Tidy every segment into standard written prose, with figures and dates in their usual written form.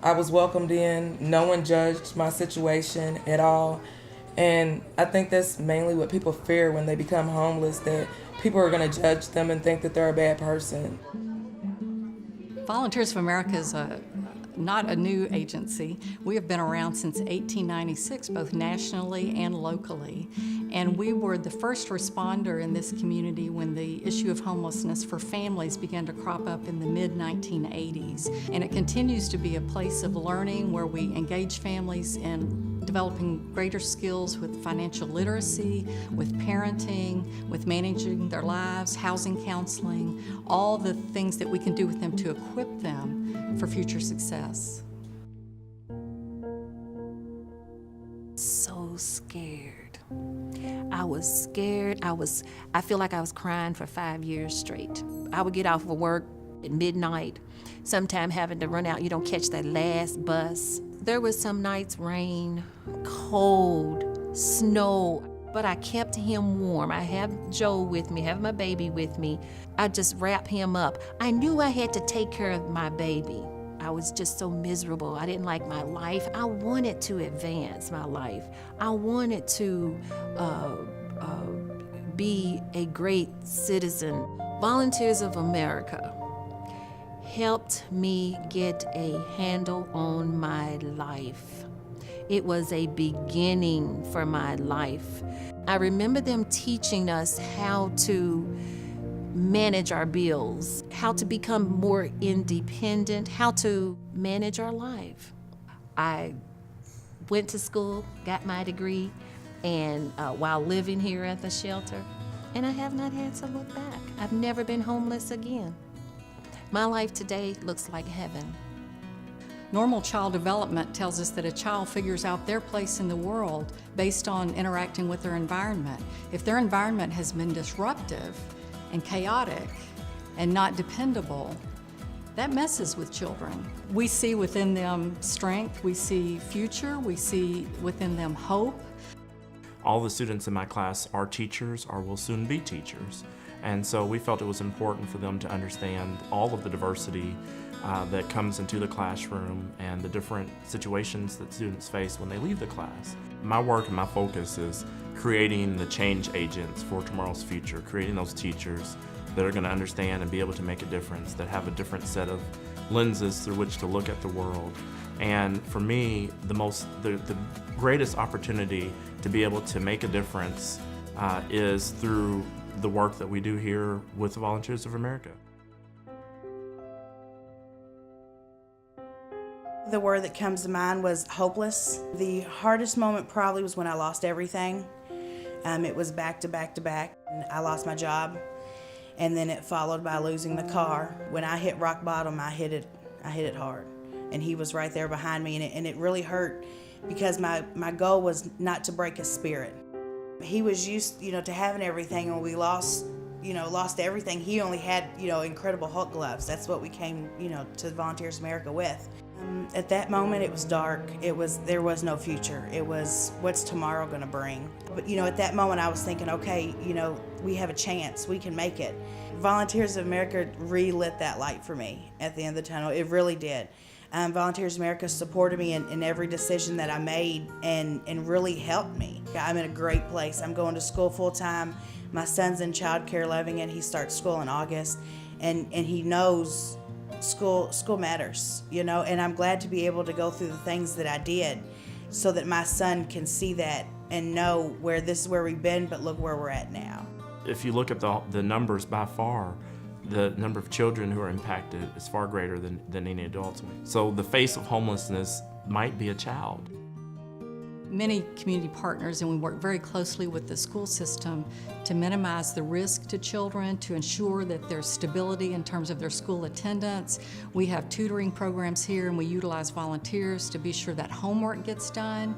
I was welcomed in. No one judged my situation at all. And I think that's mainly what people fear when they become homeless, that people are going to judge them and think that they're a bad person. Volunteers of America is not a new agency. We have been around since 1896, both nationally and locally. And we were the first responder in this community when the issue of homelessness for families began to crop up in the mid-1980s. And it continues to be a place of learning where we engage families in developing greater skills with financial literacy, with parenting, with managing their lives, housing counseling, all the things that we can do with them to equip them for future success. So scared. I was scared. I feel like I was crying for 5 years straight. I would get off of work at midnight, sometime having to run out, catch that last bus. There was some nights rain, cold, snow, but I kept him warm. I have Joe with me, have my baby with me. I just wrap him up. I knew I had to take care of my baby. I was just so miserable. I didn't like my life. I wanted to advance my life. I wanted to be a great citizen. Volunteers of America helped me get a handle on my life. It was a beginning for my life. I remember them teaching us how to manage our bills, how to become more independent, how to manage our life. I went to school, got my degree, and while living here at the shelter, and I have not had to look back. I've never been homeless again. My life today looks like heaven. Normal child development tells us that a child figures out their place in the world based on interacting with their environment. If their environment has been disruptive and chaotic and not dependable, that messes with children. We see within them strength, we see future, we see within them hope. All the students in my class are teachers or will soon be teachers. And so we felt it was important for them to understand all of the diversity that comes into the classroom and the different situations that students face when they leave the class. My work and my focus is creating the change agents for tomorrow's future, creating those teachers that are going to understand and be able to make a difference, that have a different set of lenses through which to look at the world. And for me, the greatest opportunity to be able to make a difference is through the work that we do here with the Volunteers of America. The word that comes to mind was hopeless. The hardest moment probably was when I lost everything. It was back to back to back. I lost my job, and then it followed by losing the car. When I hit rock bottom, I hit it hard. And he was right there behind me, and it really hurt because my goal was not to break his spirit. He was used, to having everything, and when we lost everything, he only had, incredible Hulk gloves. That's what we came, to Volunteers of America with. At that moment, it was dark. There was no future. It was, what's tomorrow going to bring? But, at that moment, I was thinking, okay, we have a chance. We can make it. Volunteers of America relit that light for me at the end of the tunnel. It really did. Volunteers of America supported me in every decision that I made and really helped me. I'm in a great place. I'm going to school full time. My son's in child care Lovington. He starts school in August, and he knows school matters, and I'm glad to be able to go through the things that I did so that my son can see that and know where this is where we've been, but look where we're at now. If you look at the numbers, by far, the number of children who are impacted is far greater than any adults. So the face of homelessness might be a child. Many community partners, and we work very closely with the school system to minimize the risk to children, to ensure that there's stability in terms of their school attendance. We have tutoring programs here, and we utilize volunteers to be sure that homework gets done,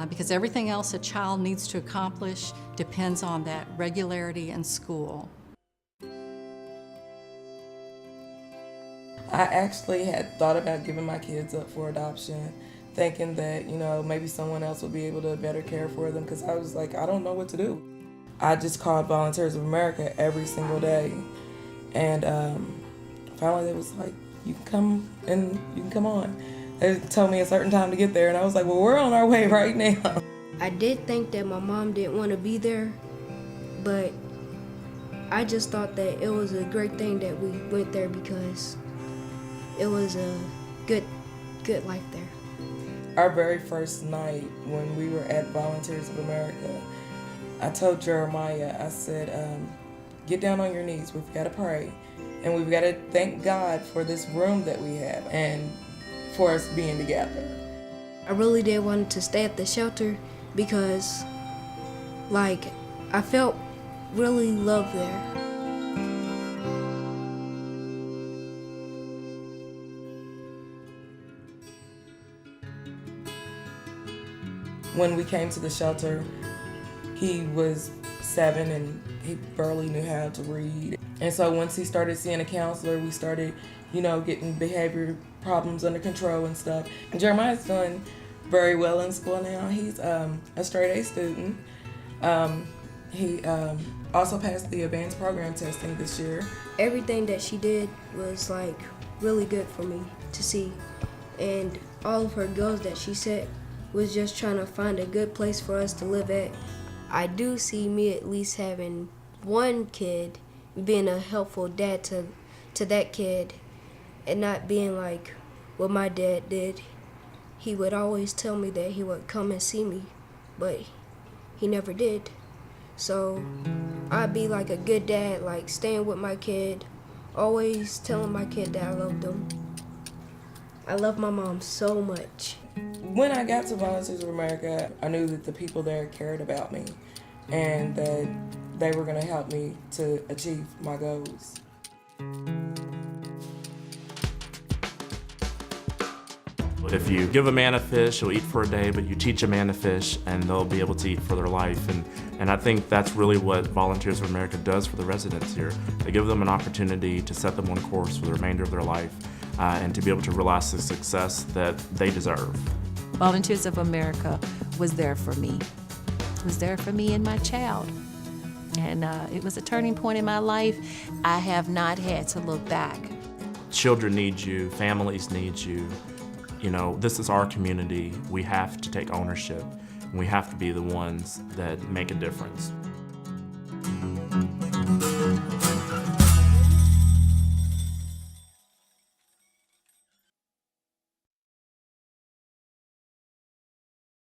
because everything else a child needs to accomplish depends on that regularity in school. I actually had thought about giving my kids up for adoption, thinking that, maybe someone else would be able to better care for them, because I was like, I don't know what to do. I just called Volunteers of America every single day, and finally they was like, you can come on. They told me a certain time to get there, and I was like, well, we're on our way right now. I did think that my mom didn't want to be there, but I just thought that it was a great thing that we went there because it was a good life there. Our very first night when we were at Volunteers of America, I told Jeremiah, I said, get down on your knees. We've got to pray. And we've got to thank God for this room that we have and for us being together. I really did want to stay at the shelter because, like, I felt really loved there. When we came to the shelter, he was 7 and he barely knew how to read. And so once he started seeing a counselor, we started, getting behavior problems under control and stuff. And Jeremiah's doing very well in school now. He's a straight A student. He also passed the advanced program testing this year. Everything that she did was like really good for me to see. And all of her goals that she set was just trying to find a good place for us to live at. I do see me at least having one kid being a helpful dad to that kid and not being like what my dad did. He would always tell me that he would come and see me, but he never did. So I'd be like a good dad, like staying with my kid, always telling my kid that I loved them. I love my mom so much. When I got to Volunteers of America, I knew that the people there cared about me and that they were going to help me to achieve my goals. If you give a man a fish, he'll eat for a day, but you teach a man to fish and they'll be able to eat for their life. And I think that's really what Volunteers of America does for the residents here. They give them an opportunity to set them on course for the remainder of their life and to be able to realize the success that they deserve. Volunteers of America was there for me. It was there for me and my child. And it was a turning point in my life. I have not had to look back. Children need you, families need you. This is our community. We have to take ownership, and we have to be the ones that make a difference.